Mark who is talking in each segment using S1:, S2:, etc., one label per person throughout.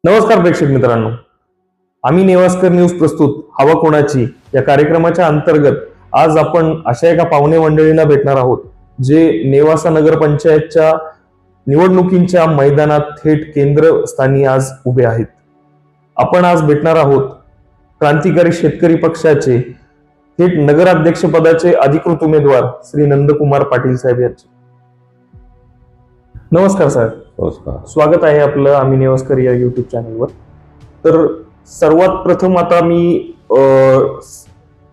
S1: नमस्कार प्रेक्षक मित्रांनो, आम्ही नेवास्कर न्यूज प्रस्तुत हवा कोणाची या कार्यक्रमाच्या अंतर्गत आज आपण अशा एका पाहुणे मंडळीला भेटणार आहोत जे नेवासा नगरपंचायतच्या निवडणुकींच्या मैदानात थेट केंद्रस्थानी आज उभे आहेत. आपण आज भेटणार आहोत क्रांतिकारी शेतकरी पक्षाचे थेट नगराध्यक्ष पदाचे अधिकृत उमेदवार श्री नंदकुमार पाटील साहेब यांचे. नमस्कार साहेब.
S2: नमस्कार.
S1: स्वागत आहे आपलं आम्ही नेवास्कर या युट्यूब चॅनलवर. तर सर्वात प्रथम आता मी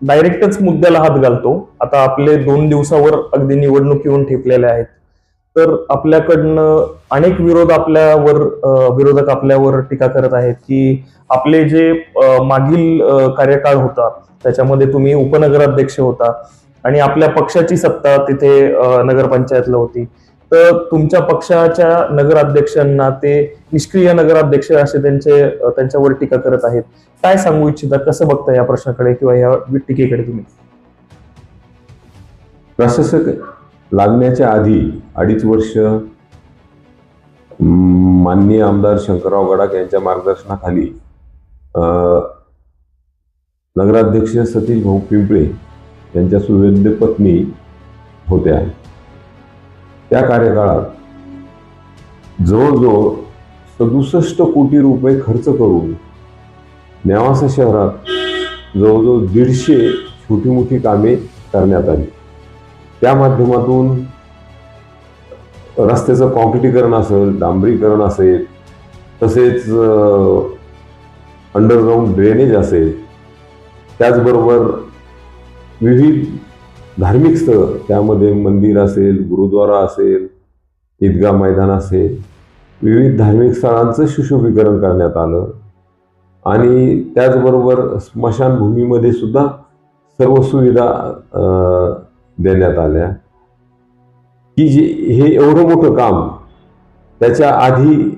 S1: डायरेक्टच मुद्द्याला हात घालतो. आता आपले 2 दिवसावर अगदी निवडणूक येऊन ठेपलेल्या आहेत. तर आपल्याकडनं अनेक विरोधक आपल्यावर टीका करत आहेत की आपले जे मागील कार्यकाळ होता त्याच्यामध्ये तुम्ही उपनगराध्यक्ष होता आणि आपल्या पक्षाची सत्ता तिथे नगरपंचायतला होती. तर तुमच्या पक्षाच्या नगराध्यक्षांना ते निष्क्रिय नगराध्यक्ष असे त्यांच्यावर टीका करत आहेत. काय सांगू इच्छिता, कसं बघता या प्रश्नाकडे किंवा या टीकेकडे तुम्ही?
S2: प्रशासक लागण्याच्या आधी 2.5 वर्ष माननीय आमदार शंकरराव गडाख यांच्या मार्गदर्शनाखाली नगराध्यक्ष सतीश भाऊ पिंपळे यांच्या सुवेद्य पत्नी होत्या. त्या कार्यकाळात जवळजवळ 67 कोटी रुपये खर्च करून नेवासा शहरात जवळजवळ 150 छोटी मोठी कामे करण्यात आली. त्या माध्यमातून रस्त्याचं कॉन्क्रिटीकरण असेल, डांबरीकरण असेल, तसेच अंडरग्राऊंड ड्रेनेज असेल, त्याचबरोबर विविध धार्मिक स्थळ, त्यामध्ये मंदिर असेल, गुरुद्वारा असेल, ईदगाह मैदान असेल, विविध धार्मिक स्थळांचं सुशोभीकरण करण्यात आलं. आणि त्याचबरोबर स्मशानभूमीमध्ये सुद्धा सर्व सुविधा देण्यात आल्या की हे एवढं मोठं काम त्याच्या आधी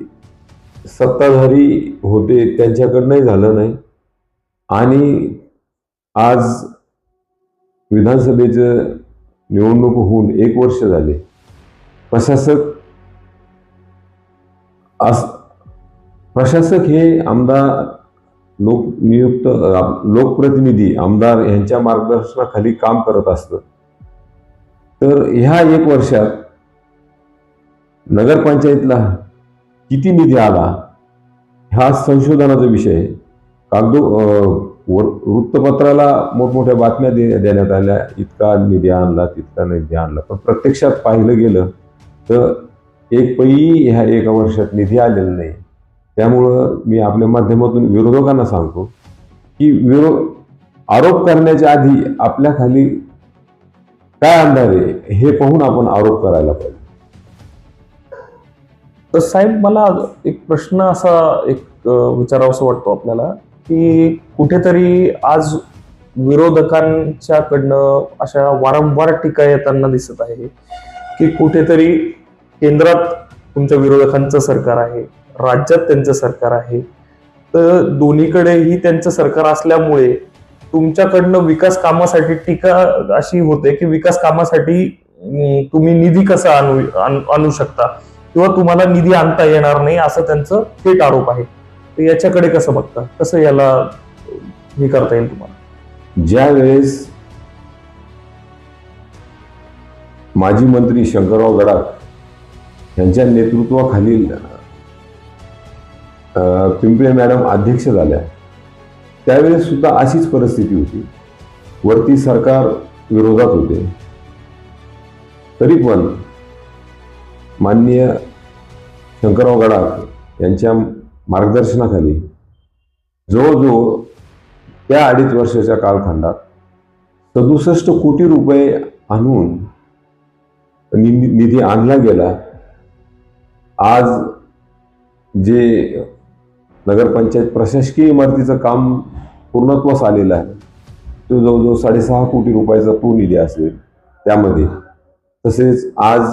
S2: सत्ताधारी होते त्यांच्याकडनंही झालं नाही. आणि आज विधानसभेचं निवडणूक होऊन 1 वर्ष झाले. प्रशासक हे आमदार लोकनियुक्त लोकप्रतिनिधी आमदार यांच्या मार्गदर्शनाखाली काम करत असतं. तर ह्या 1 वर्षात नगरपंचायतला किती निधी आला हा संशोधनाचा विषय आहे. वृत्तपत्राला मोठमोठ्या बातम्या देण्यात आल्या, इतका निधी आणला, तितका निधी आणला, पण प्रत्यक्षात पाहिलं गेलं तर एक पैही ह्या 1 वर्षात निधी आलेला नाही. त्यामुळं मी आपल्या माध्यमातून विरोधकांना सांगतो की आरोप करण्याच्या आधी आपल्या खाली काय अंधार आहे हे पाहून आपण आरोप करायला पाहिजे.
S1: तर साहेब, मला एक प्रश्न असा विचारावासा वाटतो आपल्याला की कुठेतरी आज विरोधकांच्याकडनं अशा वारंवार टीका येताना दिसत आहे की कुठेतरी केंद्रात तुमच्या विरोधकांचं सरकार आहे, राज्यात त्यांचं सरकार आहे. तर दोन्हीकडेही त्यांचं सरकार असल्यामुळे तुमच्याकडनं विकास कामासाठी टीका अशी होते की विकास कामासाठी तुम्ही निधी कसा आणू शकता किंवा तुम्हाला निधी आणता येणार नाही, असं त्यांचं थेट आरोप आहे. तर याच्याकडे कसं बघता, कसं याला हे करता येईल तुम्हाला?
S2: ज्या वेळेस माजी मंत्री शंकरराव गडाख यांच्या नेतृत्वाखालील पिंपळे मॅडम अध्यक्ष झाल्या त्यावेळेस सुद्धा अशीच परिस्थिती होती. वरती सरकार विरोधात होते, तरी पण माननीय शंकरराव गडाख यांच्या मार्गदर्शनाखाली जवळजवळ त्या 2.5 वर्षाच्या कालखंडात 67 कोटी रुपये आणून निधी आणला गेला. आज जे नगरपंचायत प्रशासकीय इमारतीचं काम पूर्णत्वास आलेलं आहे तो जवळजवळ 6.5 कोटी रुपयाचा तो निधी असेल त्यामध्ये. तसेच आज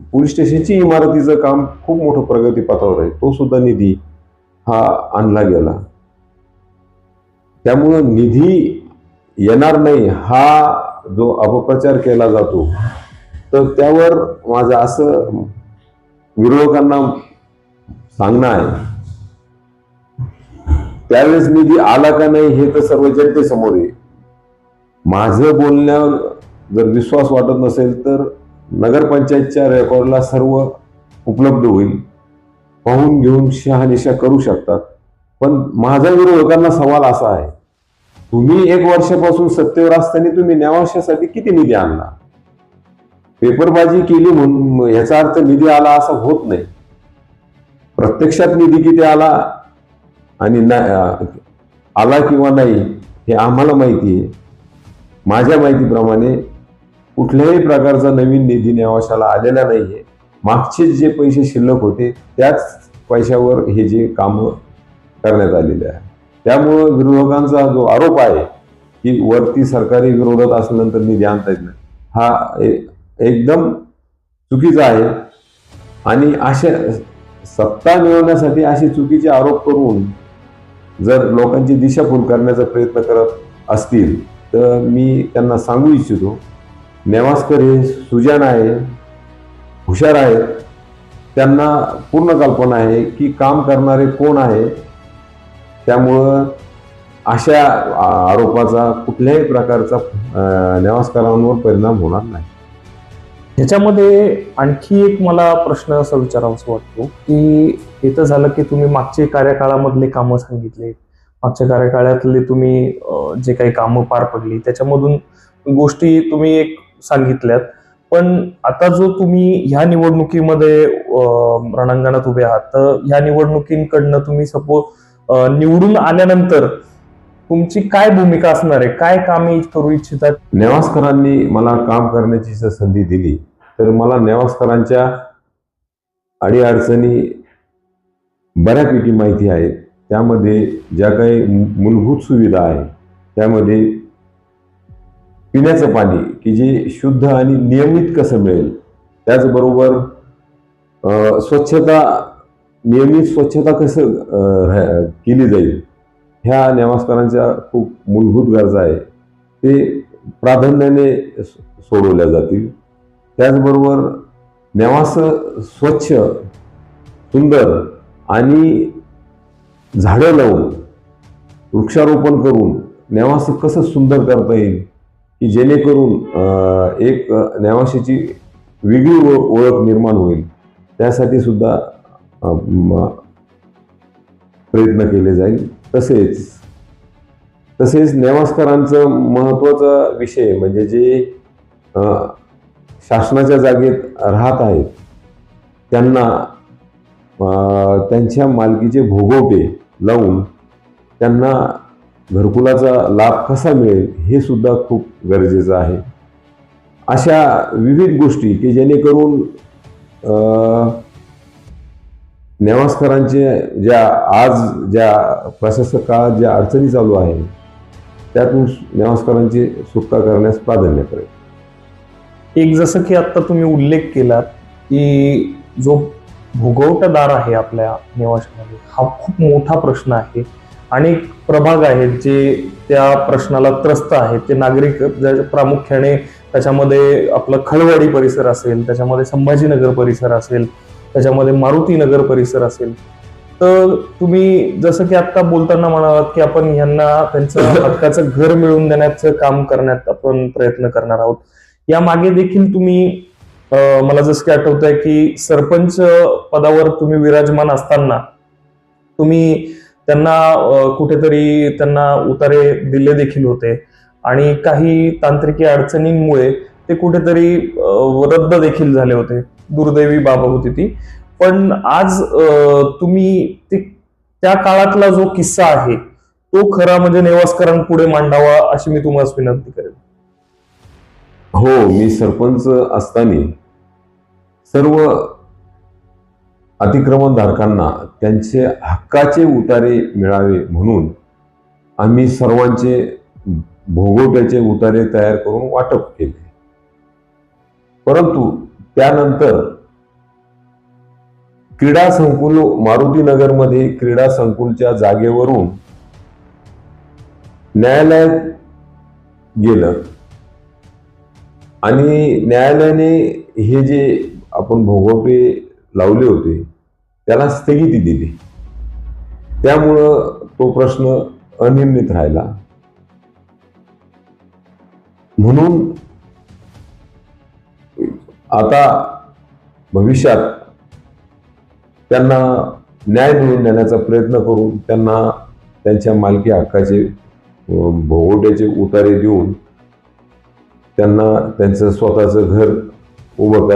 S2: पोलीस स्टेशनची इमारतीचं काम खूप मोठं प्रगतीपथावर आहे, तो सुद्धा निधी हा आणला गेला. त्यामुळं निधी येणार नाही हा जो अपप्रचार केला जातो तर त्यावर माझं असं विरोधकांना सांगणं आहे, त्यावेळेस निधी आला का नाही हे तर सर्व जनतेसमोर आहे. माझं बोलण्यावर जर विश्वास वाटत नसेल तर नगरपंचायतच्या रेकॉर्डला सर्व उपलब्ध होईल, पाहून घेऊन शहानिशा करू शकतात. पण माझा विरोधकांना सवाल असा आहे, तुम्ही 1 वर्षापासून सत्तेवर असताना तुम्ही नेवाशासाठी किती निधी आणला? पेपरबाजी केली म्हणून याचा अर्थ निधी आला असा होत नाही. प्रत्यक्षात निधी किती आला आणि आला किंवा नाही हे आम्हाला माहिती आहे. माझ्या माहितीप्रमाणे कुठल्याही प्रकारचा नवीन निधी नेवाशाला आलेला नाहीये. मागचे जे पैसे शिल्लक होते त्याच पैशावर हे जे काम करण्यात आलेले आहे. त्यामुळं विरोधकांचा जो आरोप आहे की वरती सरकारी विरोधात असल्यानंतर निधी आणता येत नाही, हा एकदम चुकीचा आहे. आणि अशा सत्ता मिळवण्यासाठी असे चुकीचे आरोप करून जर लोकांची दिशाभूल करण्याचा प्रयत्न करत असतील तर मी त्यांना सांगू इच्छितो, नेवासकर हे सुजाण आहे, हुशार आहेत, त्यांना पूर्ण कल्पना आहे की काम करणारे कोण आहे. त्यामुळं अशा आरोपाचा कुठल्याही प्रकारचा नेवासकरांवर परिणाम होणार नाही.
S1: ह्याच्यामध्ये आणखी एक मला प्रश्न असा विचारावासा वाटतो की हे तर झालं की तुम्ही मागच्या कार्यकाळामधले कामं सांगितले, मागच्या कार्यकाळातले तुम्ही जे काही कामं पार पडली त्याच्यामधून गोष्टी तुम्ही एक सांगितल्यात. पण आता जो तुम्ही ह्या निवडणुकीमध्ये रणांगणात उभे आहात, तर ह्या निवडणुकींकडनं तुम्ही निवडून आल्यानंतर तुमची काय भूमिका असणार आहे, काय कामे करू इच्छितात?
S2: नेवासकरांनी मला काम करण्याची जर संधी दिली तर मला नेवासकरांच्या अडीअडचणी बऱ्यापैकी माहिती आहेत. त्यामध्ये ज्या काही मूलभूत सुविधा आहेत त्यामध्ये पिण्याचं पाणी की जे शुद्ध आणि नियमित कसं मिळेल, त्याचबरोबर नियमित स्वच्छता कसं केली जाईल, ह्या नेवासकरांच्या खूप मूलभूत गरजा आहे, ते प्राधान्याने सोडवल्या जातील. त्याचबरोबर नेवास स्वच्छ, सुंदर आणि झाडं लावून वृक्षारोपण करून नेवास कसं सुंदर करता येईल की जेणेकरून एक नेवाशीची वेगळी ओळख निर्माण होईल, त्यासाठी सुद्धा प्रयत्न केले जाईल. तसेच नेवासकरांचं महत्त्वाचा विषय म्हणजे जे शासनाच्या जागेत राहत आहेत त्यांना त्यांच्या मालकीचे भोगवटे लावून त्यांना घरकुलाचा लाभ कसा मिळेल हे सुद्धा खूप गरजेचं आहे. अशा विविध गोष्टी की जेणेकरून नेवासकरांचे ज्या प्रशासक काळात ज्या अडचणी चालू आहे त्यातून नेवासकरांची सुटका करण्यास प्राधान्य करेल.
S1: एक जसं की आता तुम्ही उल्लेख केलात की जो भोगवटादार आहे आपल्या नेवाशामध्ये हा खूप मोठा प्रश्न आहे. अनेक प्रभाग आहेत जे त्या प्रश्नाला त्रस्त आहेत. ते नागरिक प्रामुख्याने त्याच्यामध्ये आपलं खळवाडी परिसर असेल, त्याच्यामध्ये संभाजीनगर परिसर असेल, त्याच्यामध्ये मारुती नगर परिसर असेल. तर तुम्ही जसं की आता बोलताना म्हणालात की आपण यांना त्यांचं हक्काचं घर मिळवून देण्याचं काम करण्यात आपण प्रयत्न करणार आहोत. या मागे देखील तुम्ही मला जसं की आठवत आहे की सरपंच पदावर तुम्ही विराजमान असताना तुम्ही त्यांना कुठेतरी त्यांना उतारे दिले देखील होते आणि काही तांत्रिकी अडचणींमुळे ते कुठेतरी रद्द देखील झाले होते. दुर्दैवी बाब होती ती. पण आज तुम्ही त्या काळातला जो किस्सा आहे तो खरा म्हणजे नेवासकरांपुढे मांडावा अशी मी तुम्हाला विनंती करेन.
S2: हो, मी सरपंच असताना सर्व अतिक्रमणधारकांना त्यांचे हक्काचे उतारे मिळावे म्हणून आम्ही सर्वांचे भोगवट्याचे उतारे तयार करून वाटप केले. परंतु त्यानंतर क्रीडा संकुल मारुती नगरमध्ये क्रीडा संकुलच्या जागेवरून न्यायालयात गेलं आणि न्यायालयाने हे जे आपण भोगवटे लावले होते त्याला स्थगिती दिली. त्यामुळं तो प्रश्न अनिर्णित राहिला. म्हणून आता भविष्यात त्यांना न्याय मिळवून देण्याचा प्रयत्न करून त्यांना त्यांच्या मालकी हक्काचे भोगवट्याचे उतारे देऊन त्यांना त्यांचं स्वतःचं घर उभं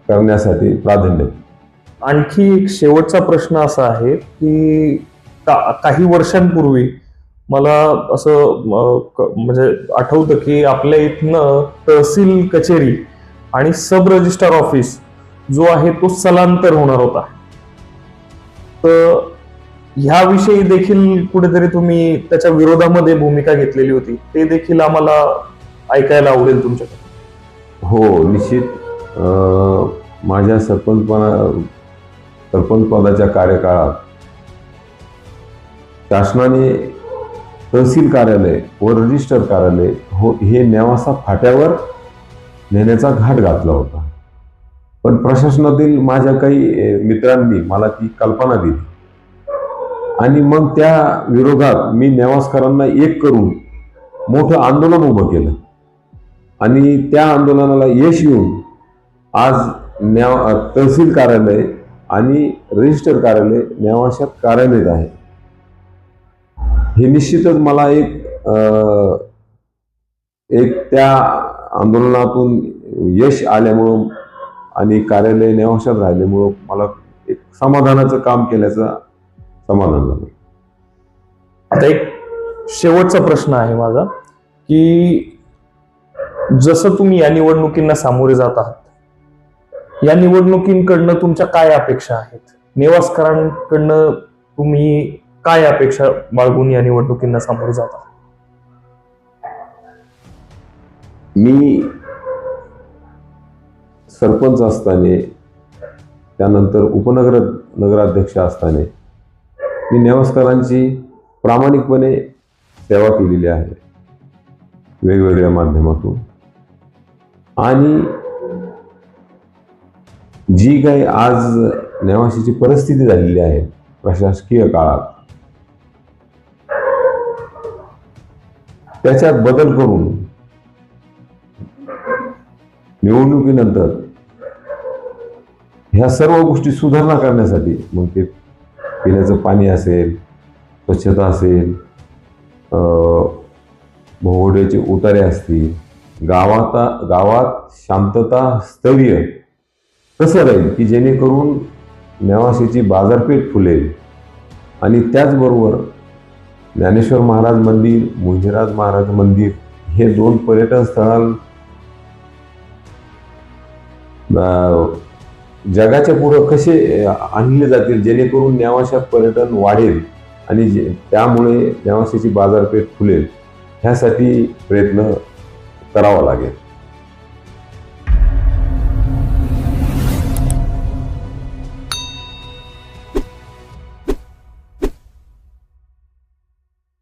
S2: करण्यासाठी प्राधान्य.
S1: आणखी एक शेवटचा प्रश्न असा आहे की काही वर्षांपूर्वी मला असं म्हणजे आठवतं की आपल्या इथनं तहसील कचेरी आणि सब रजिस्ट्रार ऑफिस जो आहे तो स्थलांतर होणार होता. तर ह्याविषयी देखील कुठेतरी तुम्ही त्याच्या विरोधामध्ये भूमिका घेतलेली होती, ते देखील आम्हाला ऐकायला आवडेल तुमच्याकडे.
S2: हो, निश्चित. माझ्या सरपंच पदाच्या कार्यकाळात शासनाने तहसील कार्यालय व रजिस्टर कार्यालय हे नेवासा फाट्यावर नेण्याचा घाट घातला होता. पण प्रशासनातील माझ्या काही मित्रांनी मला ती कल्पना दिली आणि मग त्या विरोधात मी नेवासकरांना एक करून मोठं आंदोलन उभं केलं आणि त्या आंदोलनाला यश येऊन आज तहसील कार्यालय आणि रजिस्टर कार्यालय नेवाशात कार्यान्वित आहे. हे निश्चितच मला एक त्या आंदोलनातून यश आल्यामुळं आणि कार्यालय नेवाशात राहिल्यामुळं मला एक समाधानाचं काम केल्याचं समाधान झालं.
S1: आता एक शेवटचा प्रश्न आहे माझा की जसं तुम्ही या निवडणुकींना सामोरे जात आहात, या निवडणुकींकडनं तुमच्या काय अपेक्षा आहेत? नेवासकरांकडनं तुम्ही काय अपेक्षा बाळगून या निवडणुकींना सामोरे जात आहात?
S2: मी सरपंच असताना, त्यानंतर नगराध्यक्ष असताना मी नेवासकरांची प्रामाणिकपणे सेवा केलेली आहे वेगवेगळ्या माध्यमातून. आणि जी काही आज नेवाशीची परिस्थिती झालेली आहे प्रशासकीय काळात, त्याच्यात बदल करून निवडणुकीनंतर ह्या सर्व गोष्टी सुधारणा करण्यासाठी, मग ते पिण्याचं पाणी असेल, स्वच्छता असेल, भोवड्याचे उतारे असतील, गावात शांतता स्थैर्य कसं राहील की जेणेकरून नेवाशीची बाजारपेठ फुलेल. आणि त्याचबरोबर ज्ञानेश्वर महाराज मंदिर, मुंजीराज महाराज मंदिर हे 2 पर्यटन स्थळांना जगाच्या पुढं कसे आणले जातील जेणेकरून नेवाशात पर्यटन वाढेल आणि त्यामुळे नेवाशाची बाजारपेठ फुलेल, ह्यासाठी प्रयत्न करावा लागेल.